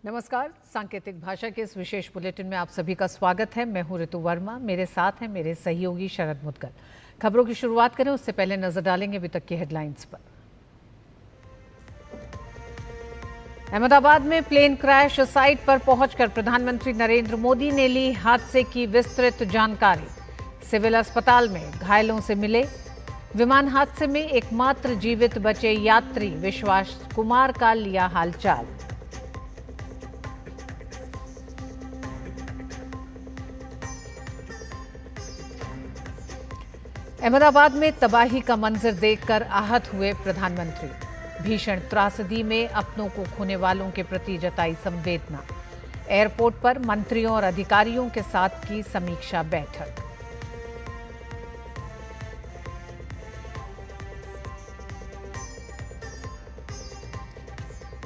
नमस्कार, सांकेतिक भाषा के इस विशेष बुलेटिन में आप सभी का स्वागत है। मैं हूं ऋतु वर्मा, मेरे साथ हैं मेरे सहयोगी शरद मुद्गल। खबरों की शुरुआत करें उससे पहले नजर डालेंगे अभी तक की हेडलाइंस पर। अहमदाबाद में प्लेन क्रैश साइट पर पहुंचकर प्रधानमंत्री नरेंद्र मोदी ने ली हादसे की विस्तृत जानकारी। सिविल अस्पताल में घायलों से मिले। विमान हादसे में एकमात्र जीवित बचे यात्री विश्वास कुमार का लिया हालचाल। अहमदाबाद में तबाही का मंजर देखकर आहत हुए प्रधानमंत्री। भीषण त्रासदी में अपनों को खोने वालों के प्रति जताई संवेदना। एयरपोर्ट पर मंत्रियों और अधिकारियों के साथ की समीक्षा बैठक।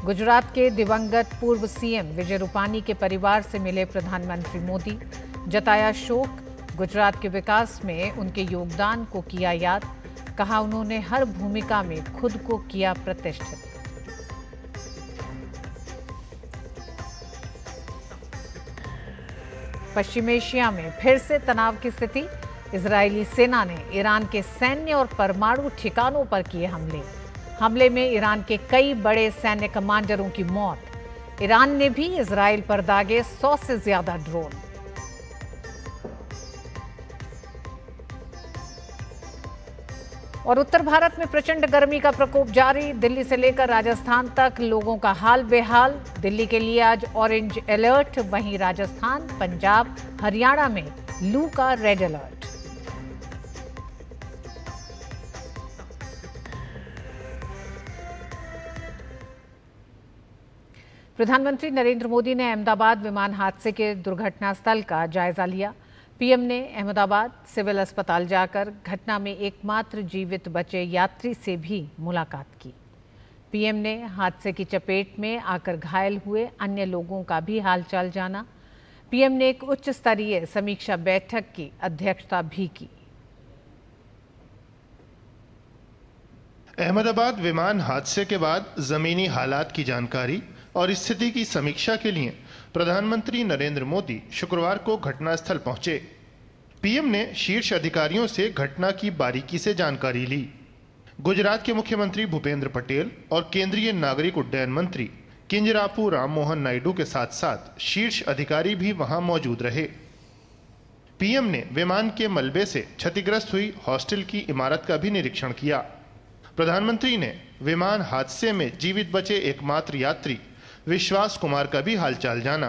गुजरात के दिवंगत पूर्व सीएम विजय रूपानी के परिवार से मिले प्रधानमंत्री मोदी। जताया शोक। गुजरात के विकास में उनके योगदान को किया याद। कहा उन्होंने हर भूमिका में खुद को किया प्रतिष्ठित। पश्चिम एशिया में फिर से तनाव की स्थिति। इजरायली सेना ने ईरान के सैन्य और परमाणु ठिकानों पर किए हमले में ईरान के कई बड़े सैन्य कमांडरों की मौत। ईरान ने भी इजरायल पर दागे 100 से ज्यादा ड्रोन। और उत्तर भारत में प्रचंड गर्मी का प्रकोप जारी। दिल्ली से लेकर राजस्थान तक लोगों का हाल बेहाल। दिल्ली के लिए आज ऑरेंज अलर्ट, वहीं राजस्थान, पंजाब, हरियाणा में लू का रेड अलर्ट। प्रधानमंत्री नरेंद्र मोदी ने अहमदाबाद विमान हादसे के दुर्घटना स्थल का जायजा लिया। पीएम ने अहमदाबाद सिविल अस्पताल जाकर घटना में एकमात्र जीवित बचे यात्री से भी मुलाकात की। पीएम ने हादसे की चपेट में आकर घायल हुए अन्य लोगों का भी हालचाल जाना। पीएम ने एक उच्च स्तरीय समीक्षा बैठक की अध्यक्षता भी की। अहमदाबाद विमान हादसे के बाद जमीनी हालात की जानकारी और स्थिति की समीक्षा के लिए प्रधानमंत्री नरेंद्र मोदी शुक्रवार को घटनास्थल पहुंचे। पीएम ने शीर्ष अधिकारियों से घटना की बारीकी से जानकारी ली। गुजरात के मुख्यमंत्री भूपेंद्र पटेल और केंद्रीय नागरिक उड्डयन मंत्री किंजरापू राम मोहन नायडू के साथ साथ शीर्ष अधिकारी भी वहां मौजूद रहे। पीएम ने विमान के मलबे से क्षतिग्रस्त हुई हॉस्टल की इमारत का भी निरीक्षण किया। प्रधानमंत्री ने विमान हादसे में जीवित बचे एकमात्र यात्री विश्वास कुमार का भी हालचाल जाना।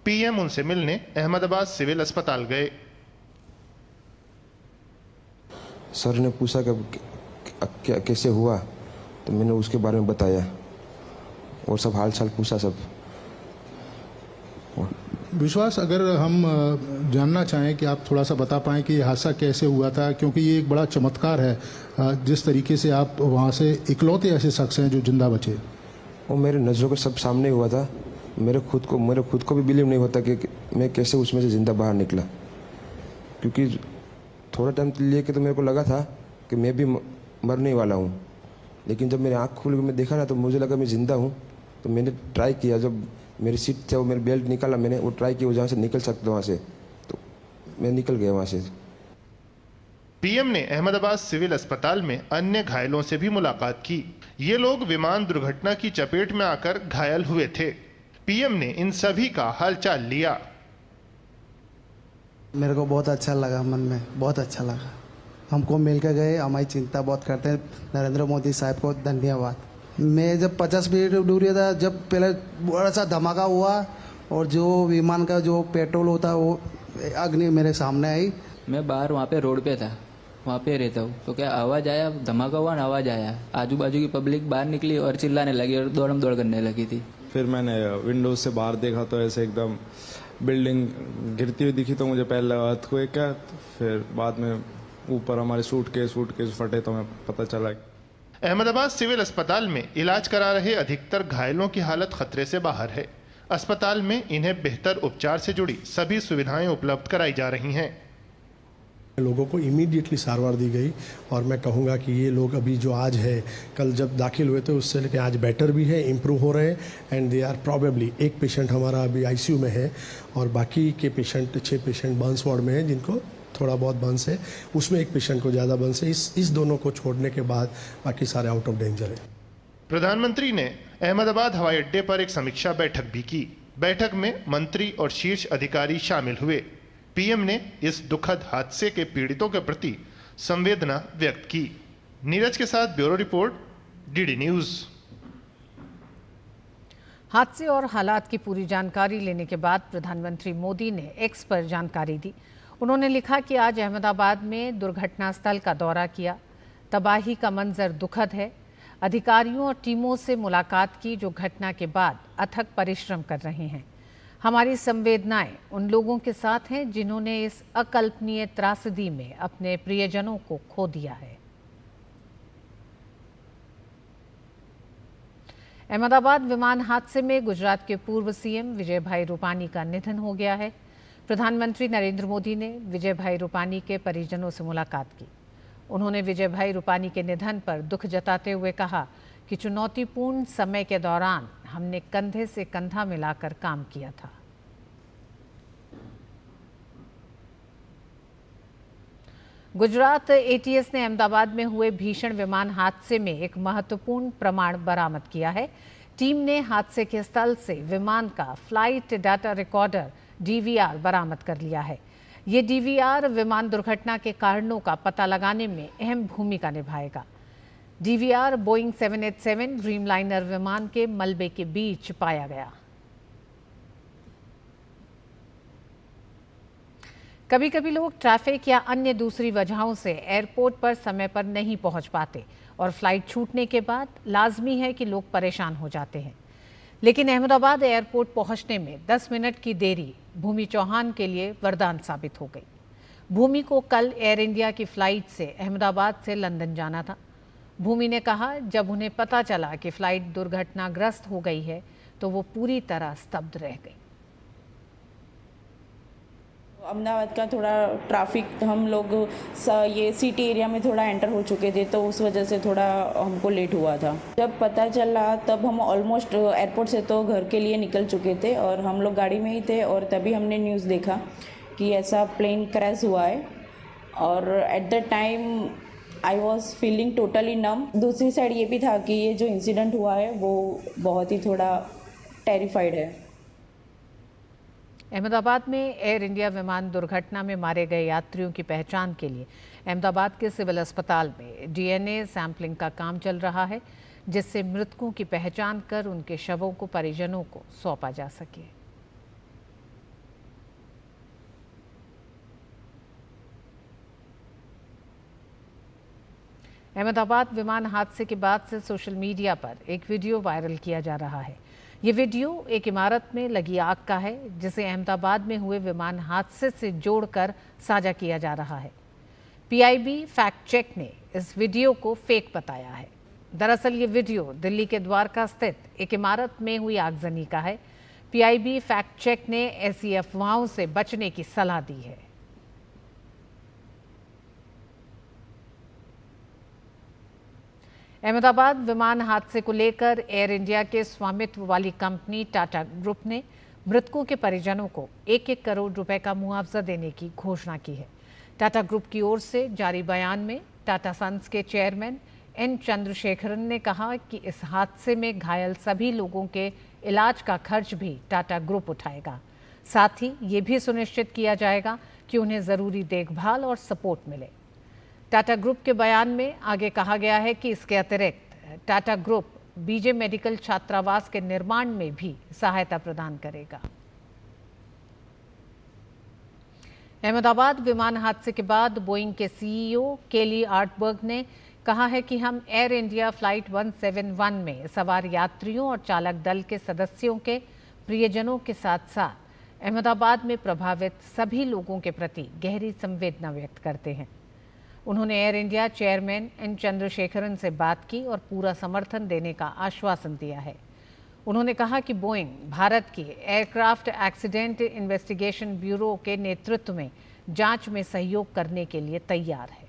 पीएम उनसे मिलने अहमदाबाद सिविल अस्पताल गए। सर ने पूछा कि कैसे हुआ, तो मैंने उसके बारे में बताया और सब हालचाल पूछा सब। विश्वास, अगर हम जानना चाहें कि आप थोड़ा सा बता पाएं कि ये हादसा कैसे हुआ था, क्योंकि ये एक बड़ा चमत्कार है जिस तरीके से आप वहाँ से इकलौते ऐसे शख्स हैं जो जिंदा बचे। वो मेरे नज़रों के सब सामने हुआ था। मेरे खुद को भी बिलीव नहीं होता कि मैं कैसे उसमें से जिंदा बाहर निकला, क्योंकि थोड़ा टाइम लिए कि तो मेरे को लगा था कि मैं भी मरने वाला हूँ, लेकिन जब मेरी आँख खुल के मैं देखा ना तो मुझे लगा मैं जिंदा हूँ। तो मैंने ट्राई किया, जब मेरी सीट थे वो मेरी बेल्ट निकाला, मैंने वो ट्राई किया जहाँ से निकल सकता वहाँ से, तो मैं निकल गया वहाँ से। पीएम ने अहमदाबाद सिविल अस्पताल में अन्य घायलों से भी मुलाकात की। ये लोग विमान दुर्घटना की चपेट में आकर घायल हुए थे। पीएम ने इन सभी का हालचाल लिया। मेरे को बहुत अच्छा लगा, मन में बहुत अच्छा लगा। हमको मिलकर गए, हमारी चिंता बहुत करते हैं। नरेंद्र मोदी साहब को धन्यवाद। मैं जब 50 मिनट दूर था, जब पहले बड़ा सा धमाका हुआ और जो विमान का जो पेट्रोल होता वो अग्नि मेरे सामने आई। मैं बाहर वहाँ पे रोड पे था, वहाँ पे रहता हूँ, तो क्या आवाज़ आया, धमाका हुआ ना, आवाज़ आया, आजू बाजू की पब्लिक बाहर निकली और चिल्लाने लगी और दौड़म दौड़ करने लगी थी। फिर मैंने विंडोज से बाहर देखा तो ऐसे एकदम बिल्डिंग गिरती हुई दिखी, तो मुझे पहले लगा अर्थक्वेक क्या, फिर बाद में ऊपर हमारे सूटकेस फटे तो हमें पता चला। अहमदाबाद सिविल अस्पताल में इलाज करा रहे अधिकतर घायलों की हालत खतरे से बाहर है। अस्पताल में इन्हें बेहतर उपचार से जुड़ी सभी सुविधाएं उपलब्ध कराई जा रही हैं। लोगों को इमीडिएटली सारवार दी गई और मैं कहूँगा कि ये लोग अभी जो आज है, कल जब दाखिल हुए थे उससे लेकर आज बेटर भी है, इम्प्रूव हो रहे हैं एंड दे आर प्रॉबेबली एक पेशेंट हमारा अभी आईसीयू में है और बाकी के पेशेंट 6 पेशेंट बर्न्स वार्ड में है जिनको थोड़ा बहुत बर्न्स है, उसमें एक पेशेंट को ज़्यादा बर्न्स है। इस दोनों को छोड़ने के बाद बाकी सारे आउट ऑफ डेंजर है। प्रधानमंत्री ने अहमदाबाद हवाई अड्डे पर एक समीक्षा बैठक भी की। बैठक में मंत्री और शीर्ष अधिकारी शामिल हुए। पीएम ने इस दुखद हादसे के पीड़ितों के प्रति संवेदना व्यक्त की। नीरज के साथ ब्यूरो रिपोर्ट, डीडी न्यूज। हादसे और हालात की पूरी जानकारी लेने के बाद प्रधानमंत्री मोदी ने एक्स पर जानकारी दी। उन्होंने लिखा कि आज अहमदाबाद में दुर्घटना स्थल का दौरा किया। तबाही का मंजर दुखद है। अधिकारियों और टीमों से मुलाकात की जो घटना के बाद अथक परिश्रम कर रहे हैं। हमारी संवेदनाएं उन लोगों के साथ हैं जिन्होंने इस अकल्पनीय त्रासदी में अपने प्रियजनों को खो दिया है। अहमदाबाद विमान हादसे में गुजरात के पूर्व सीएम विजय भाई रूपानी का निधन हो गया है। प्रधानमंत्री नरेंद्र मोदी ने विजय भाई रूपानी के परिजनों से मुलाकात की। उन्होंने विजय भाई रूपानी के निधन पर दुख जताते हुए कहा कि चुनौतीपूर्ण समय के दौरान हमने कंधे से कंधा मिलाकर काम किया था। गुजरात एटीएस ने अहमदाबाद में हुए भीषण विमान हादसे में एक महत्वपूर्ण प्रमाण बरामद किया है। टीम ने हादसे के स्थल से विमान का फ्लाइट डाटा रिकॉर्डर डीवीआर बरामद कर लिया है। ये डीवीआर विमान दुर्घटना के कारणों का पता लगाने में अहम भूमिका निभाएगा। डीवीआर बोइंग 787 ड्रीमलाइनर विमान के मलबे के बीच पाया गया। कभी कभी लोग ट्रैफिक या अन्य दूसरी वजहों से एयरपोर्ट पर समय पर नहीं पहुंच पाते और फ्लाइट छूटने के बाद लाजमी है कि लोग परेशान हो जाते हैं। लेकिन अहमदाबाद एयरपोर्ट पहुंचने में 10 मिनट की देरी भूमि चौहान के लिए वरदान साबित हो गई। भूमि को कल एयर इंडिया की फ्लाइट से अहमदाबाद से लंदन जाना था। भूमि ने कहा, जब उन्हें पता चला कि फ्लाइट दुर्घटनाग्रस्त हो गई है तो वो पूरी तरह स्तब्ध रह गई। अहमदाबाद का थोड़ा ट्रैफिक, हम लोग ये सिटी एरिया में थोड़ा एंटर हो चुके थे तो उस वजह से थोड़ा हमको लेट हुआ था। जब पता चला तब हम ऑलमोस्ट एयरपोर्ट से तो घर के लिए निकल चुके थे और हम लोग गाड़ी में ही थे और तभी हमने न्यूज़ देखा कि ऐसा प्लेन क्रैश हुआ है और at the time I was feeling totally numb. दूसरी साइड ये भी था कि ये जो इंसिडेंट हुआ है वो बहुत ही थोड़ा टेरिफाइड है। अहमदाबाद में एयर इंडिया विमान दुर्घटना में मारे गए यात्रियों की पहचान के लिए अहमदाबाद के सिविल अस्पताल में डीएनए सैंपलिंग का काम चल रहा है, जिससे मृतकों की पहचान कर उनके शवों को परिजनों को सौंपा जा सके। अहमदाबाद विमान हादसे के बाद से सोशल मीडिया पर एक वीडियो वायरल किया जा रहा है। ये वीडियो एक इमारत में लगी आग का है, जिसे अहमदाबाद में हुए विमान हादसे से जोड़कर साझा किया जा रहा है। पीआईबी फैक्ट चेक ने इस वीडियो को फेक बताया है। दरअसल ये वीडियो दिल्ली के द्वारका स्थित एक इमारत में हुई आगजनी का है। पीआईबी फैक्ट चेक ने ऐसी अफवाहों से बचने की सलाह दी है। अहमदाबाद विमान हादसे को लेकर एयर इंडिया के स्वामित्व वाली कंपनी टाटा ग्रुप ने मृतकों के परिजनों को 1-1 करोड़ रुपए का मुआवजा देने की घोषणा की है। टाटा ग्रुप की ओर से जारी बयान में टाटा सन्स के चेयरमैन एन चंद्रशेखरन ने कहा कि इस हादसे में घायल सभी लोगों के इलाज का खर्च भी टाटा ग्रुप उठाएगा। साथ ही ये भी सुनिश्चित किया जाएगा कि उन्हें ज़रूरी देखभाल और सपोर्ट मिले। टाटा ग्रुप के बयान में आगे कहा गया है कि इसके अतिरिक्त टाटा ग्रुप बीजे मेडिकल छात्रावास के निर्माण में भी सहायता प्रदान करेगा। अहमदाबाद विमान हादसे के बाद बोइंग के सीईओ केली आर्टबर्ग ने कहा है कि हम एयर इंडिया फ्लाइट 171 में सवार यात्रियों और चालक दल के सदस्यों के प्रियजनों के साथ साथ अहमदाबाद में प्रभावित सभी लोगों के प्रति गहरी संवेदना व्यक्त करते हैं। उन्होंने Air India chairman N Chandrasekaran से बात की और पूरा समर्थन देने का आश्वासन दिया है। उन्होंने कहा कि बोइंग भारत की एयरक्राफ्ट एक्सीडेंट इन्वेस्टिगेशन ब्यूरो के नेतृत्व में जांच में सहयोग करने के लिए तैयार है।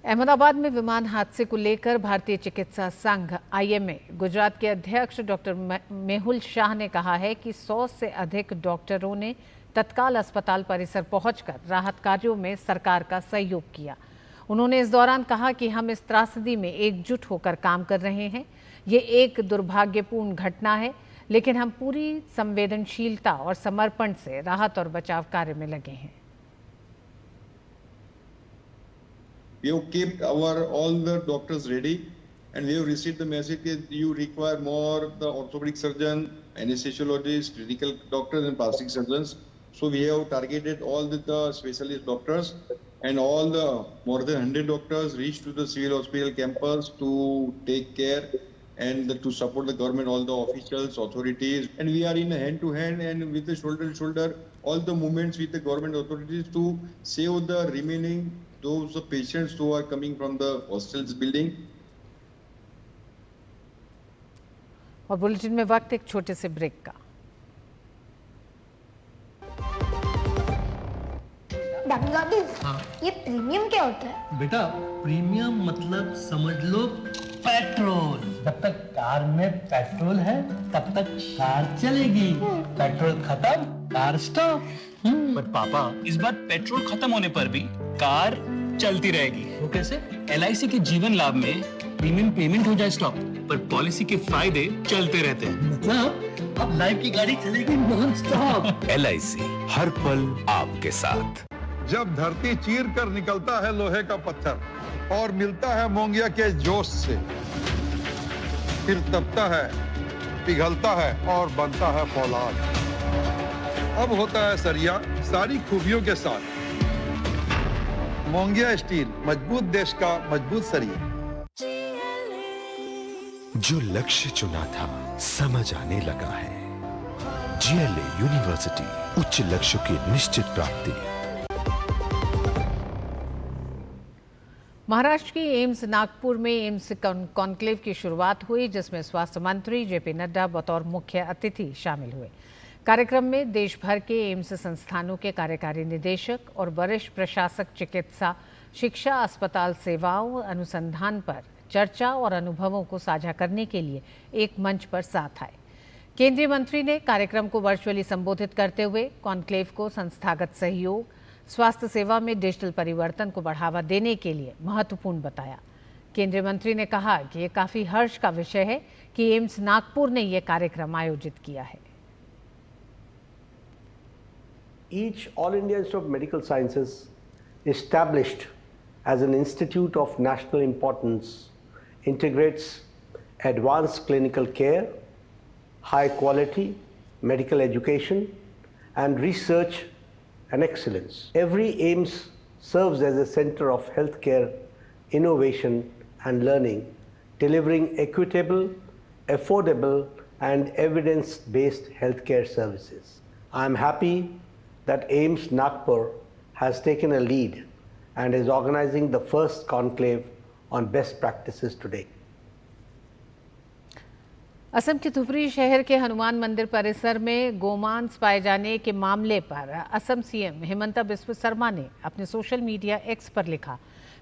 अहमदाबाद में विमान हादसे को लेकर भारतीय चिकित्सा संघ (IMA) गुजरात के अध्यक्ष डॉक्टर मेहुल शाह ने कहा है कि 100 से अधिक डॉक्टरों ने तत्काल अस्पताल परिसर पहुंचकर राहत कार्यों में सरकार का सहयोग किया। उन्होंने इस दौरान कहा कि हम इस त्रासदी में एकजुट होकर काम कर रहे हैं। ये एक दुर्भाग्यपूर्ण घटना है, लेकिन हम पूरी संवेदनशीलता और समर्पण से राहत और बचाव कार्य में लगे हैं। We have kept all the doctors ready, and we have received the message that you require more the orthopedic surgeon, anesthesiologists, critical doctors, and plastic surgeons. So we have targeted all the specialist doctors, and all the more than 100 doctors reached to the civil hospital campus to take care and to support the government, all the officials, authorities, and we are in hand to hand and with the shoulder to shoulder, all the movements with the government authorities to save the remaining those patients who are coming from the hostels building. और bulletin में वक्त एक छोटे से break का। हाँ। ये premium क्या होता है? बेटा प्रीमियम मतलब समझ लो पेट्रोल। जब तक कार में पेट्रोल है तब तक कार चलेगी, पेट्रोल खत्म कार स्टॉप। पर पापा इस बार पेट्रोल खत्म होने पर भी कार चलती रहेगी। वो कैसे? LIC के जीवन लाभ में प्रीमियम पेमेंट हो जाए स्टॉप, पर पॉलिसी के फायदे चलते रहते हैं। मतलब अब लाइफ की गाड़ी चलेगी नॉन स्टॉप। LIC हर पल आपके साथ। जब धरती चीर कर निकलता है लोहे का पत्थर और मिलता है मोंगिया के जोश से, फिर तपता है, पिघलता है और बनता है फौलाद। अब होता है सरिया सारी खूबियों के साथ। मोंगिया स्टील, मजबूत देश का मजबूत सरिया। जो लक्ष्य चुना था समझ आने लगा है। GLA यूनिवर्सिटी, उच्च लक्ष्य की निश्चित प्राप्ति। महाराष्ट्र की एम्स नागपुर में एम्स कॉन्क्लेव की शुरुआत हुई, जिसमें स्वास्थ्य मंत्री JP नड्डा बतौर मुख्य अतिथि शामिल हुए। कार्यक्रम में देश भर के एम्स संस्थानों के कार्यकारी निदेशक और वरिष्ठ प्रशासक चिकित्सा, शिक्षा, अस्पताल सेवाओं, अनुसंधान पर चर्चा और अनुभवों को साझा करने के लिए एक मंच पर साथ आए। केंद्रीय मंत्री ने कार्यक्रम को वर्चुअली संबोधित करते हुए कॉन्क्लेव को संस्थागत सहयोग, स्वास्थ्य सेवा में डिजिटल परिवर्तन को बढ़ावा देने के लिए महत्वपूर्ण बताया। केंद्रीय मंत्री ने कहा कि ये काफी हर्ष का विषय है कि एम्स नागपुर ने यह कार्यक्रम आयोजित किया है। Each All India Institute of Medical Sciences established as an institute of national importance integrates advanced clinical care, high quality medical education and research and excellence. Every AIIMS serves as a center of healthcare innovation and learning, delivering equitable, affordable and evidence-based healthcare services. I am happy that AIIMS Nagpur has taken a lead and is organizing the first conclave on best practices today. Assam के धुबरी शहर के हनुमान मंदिर परिसर में गोमांस पाए जाने के मामले पर असम CM हिमंता बिस्वा शर्मा ने अपने सोशल मीडिया X पर लिखा,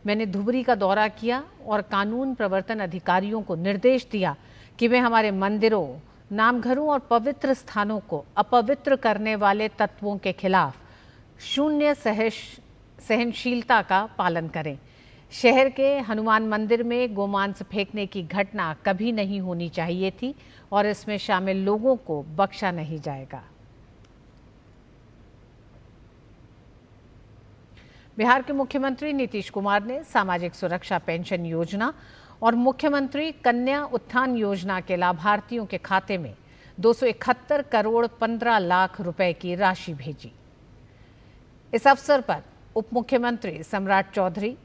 मैंने धुबरी का दौरा किया और कानून प्रवर्तन अधिकारियों को निर्देश दिया कि वे हमारे मंदिरों, नामघरों और पवित्र स्थानों को अपवित्र करने वाले तत्वों के खिलाफ शून्य सहनशीलता का पालन करें। शहर के हनुमान मंदिर में गोमांस फेंकने की घटना कभी नहीं होनी चाहिए थी और इसमें शामिल लोगों को बख्शा नहीं जाएगा। बिहार के मुख्यमंत्री नीतीश कुमार ने सामाजिक सुरक्षा पेंशन योजना और मुख्यमंत्री कन्या उत्थान योजना के लाभार्थियों के खाते में 271 करोड़ 15 लाख रुपए की राशि भेजी। इस अवसर पर उप मुख्यमंत्री सम्राट चौधरी,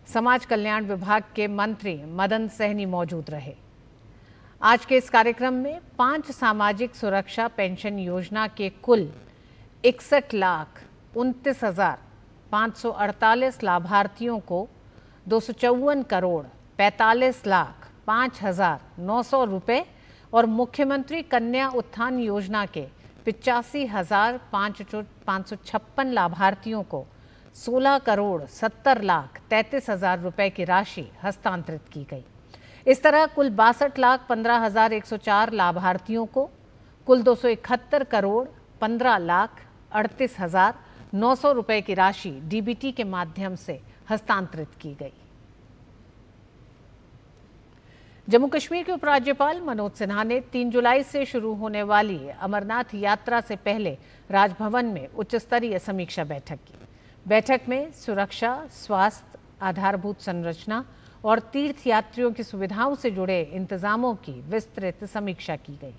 समाज कल्याण विभाग के मंत्री मदन सहनी मौजूद रहे। आज के इस कार्यक्रम में 5 सामाजिक सुरक्षा पेंशन योजना के कुल 61,29,548 लाभार्थियों को 254 करोड़ 45 लाख 5,900 रुपये और मुख्यमंत्री कन्या उत्थान योजना के 85,556 लाभार्थियों को 16,70,33,000 रुपए की राशि हस्तांतरित की गई। इस तरह कुल 62,15,104 लाभार्थियों को कुल 271,15,38,900 रुपए की राशि डीबीटी के माध्यम से हस्तांतरित की गई। जम्मू कश्मीर के उपराज्यपाल मनोज सिन्हा ने 3 जुलाई से शुरू होने वाली अमरनाथ यात्रा से पहले राजभवन में उच्च स्तरीय समीक्षा बैठक की। बैठक में सुरक्षा, स्वास्थ्य, आधारभूत संरचना और तीर्थयात्रियों की सुविधाओं से जुड़े इंतजामों की विस्तृत समीक्षा की गई।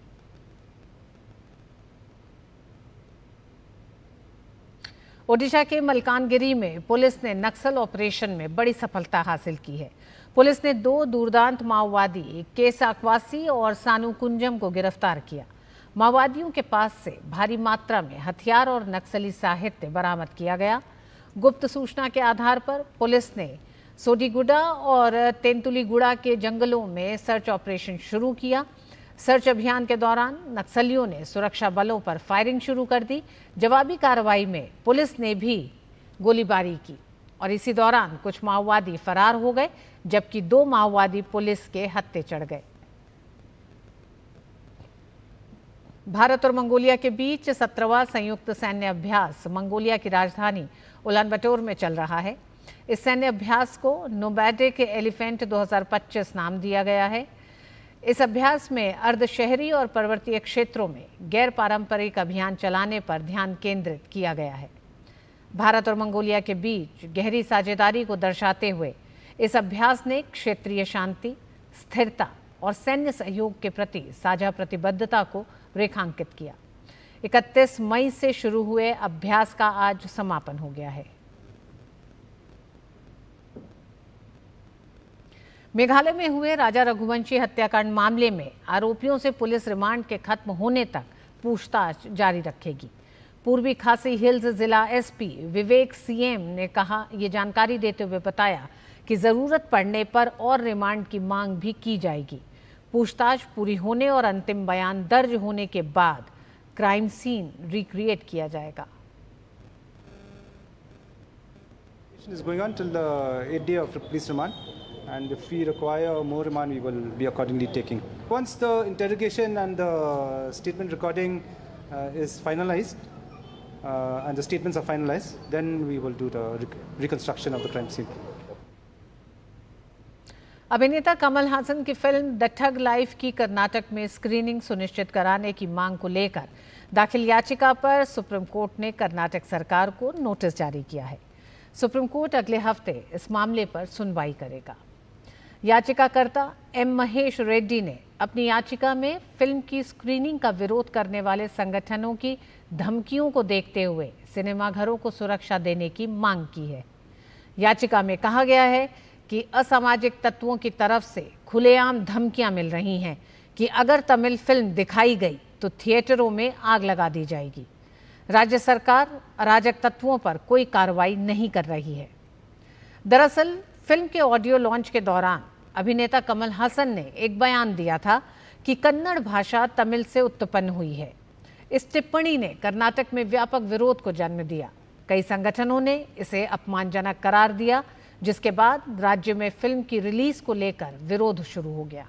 ओडिशा के मलकानगिरी में पुलिस ने नक्सल ऑपरेशन में बड़ी सफलता हासिल की है। पुलिस ने 2 दुर्दांत माओवादी केस आकवासी और सानू कुंजम को गिरफ्तार किया। माओवादियों के पास से भारी मात्रा में हथियार और नक्सली साहित्य बरामद किया गया। गुप्त सूचना के आधार पर पुलिस ने सोडीगुड़ा और तेंतुलीगुड़ा के जंगलों में सर्च ऑपरेशन शुरू किया। सर्च अभियान के दौरान नक्सलियों ने सुरक्षा बलों पर फायरिंग शुरू कर दी। जवाबी कार्रवाई में पुलिस ने भी गोलीबारी की और इसी दौरान कुछ माओवादी फरार हो गए, जबकि 2 माओवादी पुलिस के हत्थे चढ़ गए। भारत और मंगोलिया के बीच 17वां संयुक्त सैन्य अभ्यास मंगोलिया की राजधानी उलानबटोर में चल रहा है। इस सैन्य अभ्यास को नोमैडिक एलिफेंट 2025 नाम दिया गया है। इस अभ्यास में अर्धशहरी और पर्वतीय क्षेत्रों में गैर पारंपरिक अभियान चलाने पर ध्यान केंद्रित किया गया है। भारत और मंगोलिया के बीच गहरी साझेदारी को दर्शाते हुए इस अभ्यास ने क्षेत्रीय शांति, स्थिरता और सैन्य सहयोग के प्रति साझा प्रतिबद्धता को रेखांकित किया। 31 मई से शुरू हुए अभ्यास का आज समापन हो गया है। मेघालय में हुए राजा रघुवंशी हत्याकांड मामले में आरोपियों से पुलिस रिमांड के खत्म होने तक पूछताछ जारी रखेगी। पूर्वी खासी हिल्स जिला एसपी विवेक सीएम ने कहा, ये जानकारी देते हुए बताया कि जरूरत पड़ने पर और रिमांड की मांग भी की जाएगी। पूछताछ पूरी होने और अंतिम बयान दर्ज होने के बाद क्राइम सीन रिक्रिएट किया जाएगा। Is going on till the 8th day of police remand, and if we require more remand, we will be accordingly taking. Once the interrogation and the statement recording is finalized and the statements are finalized, then we will do the reconstruction of the crime scene. अभिनेता कमल हासन की film the thug life की कर्नाटक में screening सुनिश्चित कराने की मांग को लेकर दाखिल याचिका पर सुप्रीम कोर्ट ने कर्नाटक सरकार को नोटिस जारी किया है। सुप्रीम कोर्ट अगले हफ्ते इस मामले पर सुनवाई करेगा। याचिकाकर्ता एम महेश रेड्डी ने अपनी याचिका में फिल्म की स्क्रीनिंग का विरोध करने वाले संगठनों की धमकियों को देखते हुए सिनेमाघरों को सुरक्षा देने की मांग की है। याचिका में कहा गया है कि असामाजिक तत्वों की तरफ से खुलेआम धमकियां मिल रही हैं कि अगर तमिल फिल्म दिखाई गई तो थिएटरों में आग लगा दी जाएगी। राज्य सरकार अराजक तत्वों पर कोई कार्रवाई नहीं कर रही है। दरअसल फिल्म के ऑडियो लॉन्च के दौरान अभिनेता कमल हासन ने एक बयान दिया था कि कन्नड़ भाषा तमिल से उत्पन्न हुई है। इस टिप्पणी ने कर्नाटक में व्यापक विरोध को जन्म दिया। कई संगठनों ने इसे अपमानजनक करार दिया, जिसके बाद राज्य में फिल्म की रिलीज को लेकर विरोध शुरू हो गया।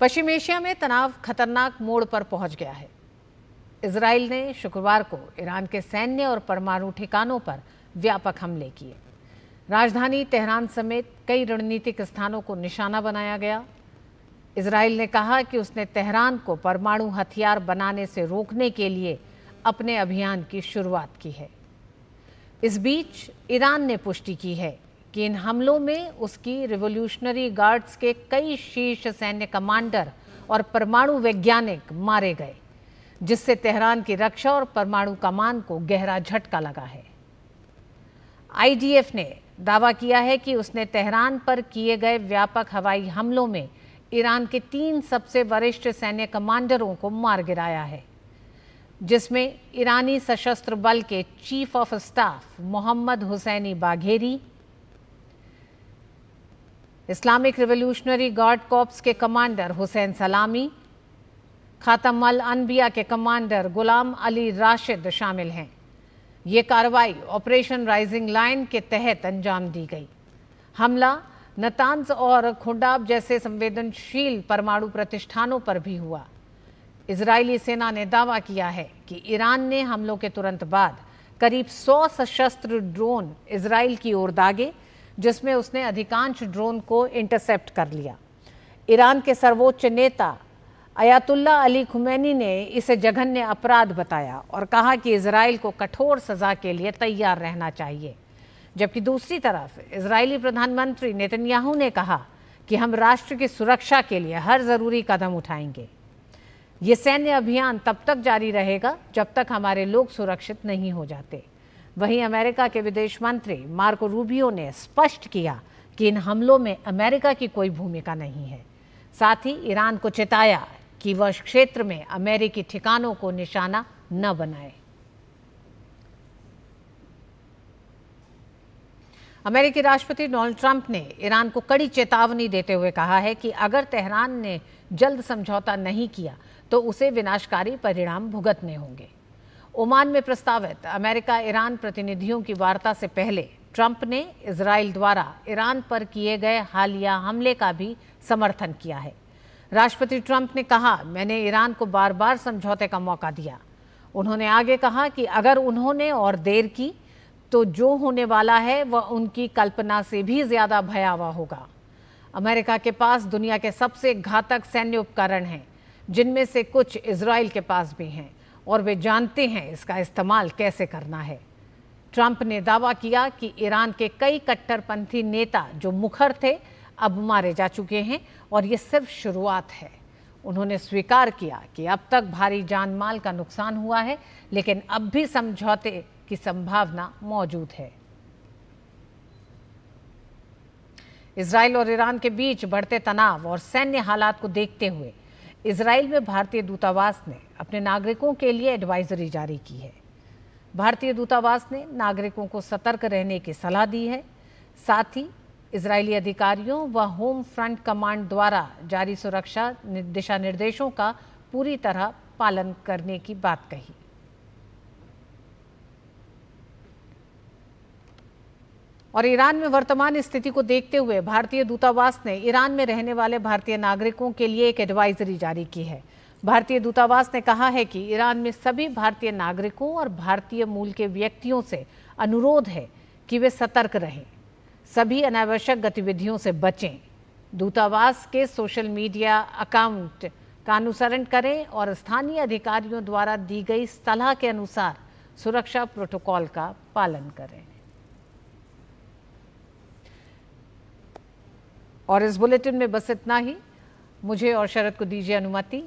पश्चिम एशिया में तनाव खतरनाक मोड़ पर पहुंच गया है। इजराइल ने शुक्रवार को ईरान के सैन्य और परमाणु ठिकानों पर व्यापक हमले किए। राजधानी तेहरान समेत कई रणनीतिक स्थानों को निशाना बनाया गया। इजराइल ने कहा कि उसने तेहरान को परमाणु हथियार बनाने से रोकने के लिए अपने अभियान की शुरुआत की है। इस बीच ईरान ने पुष्टि की है कि इन हमलों में उसकी रिवॉल्यूशनरी गार्ड्स के कई शीर्ष सैन्य कमांडर और परमाणु वैज्ञानिक मारे गए, जिससे तेहरान की रक्षा और परमाणु कमान को गहरा झटका लगा है। आईडीएफ ने दावा किया है कि उसने तेहरान पर किए गए व्यापक हवाई हमलों में ईरान के 3 सबसे वरिष्ठ सैन्य कमांडरों को मार गिराया है, जिसमें ईरानी सशस्त्र बल के chief of staff Mohammad Hosseini Bagheri, Islamic Revolutionary Guard Corps के कमांडर हुसैन सलामी, खातम अल अनबिया के कमांडर गुलाम अली राशिद शामिल हैं। ये कार्रवाई ऑपरेशन राइजिंग लाइन के तहत अंजाम दी गई। हमला नतांज और खुंडाब जैसे संवेदनशील परमाणु प्रतिष्ठानों पर भी हुआ। इजरायली सेना ने दावा किया है कि ईरान ने हमलों के तुरंत बाद करीब 100 सशस्त्र ड्रोन इजराइल की ओर दागे, जिसमें उसने अधिकांश ड्रोन को इंटरसेप्ट कर लिया। ईरान के सर्वोच्च नेता अयातुल्ला अली खुमैनी ने इसे जघन्य अपराध बताया और कहा कि इजराइल को कठोर सजा के लिए तैयार रहना चाहिए। जबकि दूसरी तरफ इजरायली प्रधानमंत्री नेतन्याहू ने कहा कि हम राष्ट्र की सुरक्षा के लिए हर जरूरी कदम उठाएंगे। ये सैन्य अभियान तब तक जारी रहेगा जब तक हमारे लोग सुरक्षित नहीं हो जाते। वहीं अमेरिका के विदेश मंत्री मार्को रूबियो ने स्पष्ट किया कि इन हमलों में अमेरिका की कोई भूमिका नहीं है। साथ ही ईरान को चेताया कि वह क्षेत्र में अमेरिकी ठिकानों को निशाना न बनाए। अमेरिकी राष्ट्रपति डोनाल्ड ट्रंप ने ईरान को कड़ी चेतावनी देते हुए कहा है कि अगर तेहरान ने जल्द समझौता नहीं किया तो उसे विनाशकारी परिणाम भुगतने होंगे। ओमान में प्रस्तावित अमेरिका ईरान प्रतिनिधियों की वार्ता से पहले ट्रंप ने इजराइल द्वारा ईरान पर किए गए हालिया हमले का भी समर्थन किया है। राष्ट्रपति ट्रंप ने कहा, मैंने ईरान को बार बार समझौते का मौका दिया। उन्होंने आगे कहा कि अगर उन्होंने और देर की तो जो होने वाला है वह उनकी कल्पना से भी ज्यादा भयावह होगा। अमेरिका के पास दुनिया के सबसे घातक सैन्य उपकरण हैं, जिनमें से कुछ इजराइल के पास भी हैं और वे जानते हैं इसका इस्तेमाल कैसे करना है। ट्रंप ने दावा किया कि ईरान के कई कट्टरपंथी नेता जो मुखर थे अब मारे जा चुके हैं और ये सिर्फ शुरुआत है। उन्होंने स्वीकार किया कि अब तक भारी जान माल का नुकसान हुआ है, लेकिन अब भी समझौते की संभावना मौजूद है। इजराइल और ईरान के बीच बढ़ते तनाव और सैन्य हालात को देखते हुए इजराइल में भारतीय दूतावास ने अपने नागरिकों के लिए एडवाइजरी जारी की है। भारतीय दूतावास ने नागरिकों को सतर्क रहने की सलाह दी है। साथ ही इजरायली अधिकारियों व होम फ्रंट कमांड द्वारा जारी सुरक्षा दिशा निर्देशों का पूरी तरह पालन करने की बात कही। और ईरान में वर्तमान स्थिति को देखते हुए भारतीय दूतावास ने ईरान में रहने वाले भारतीय नागरिकों के लिए एक एडवाइजरी जारी की है। भारतीय दूतावास ने कहा है कि ईरान में सभी भारतीय नागरिकों और भारतीय मूल के व्यक्तियों से अनुरोध है कि वे सतर्क रहें, सभी अनावश्यक गतिविधियों से बचें, दूतावास के सोशल मीडिया अकाउंट का अनुसरण करें और स्थानीय अधिकारियों द्वारा दी गई सलाह के अनुसार सुरक्षा प्रोटोकॉल का पालन करें। और इस बुलेटिन में बस इतना ही। मुझे और शरद को दीजिए अनुमति।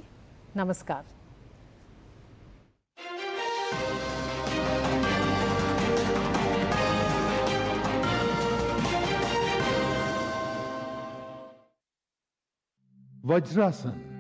नमस्कार। वज्रासन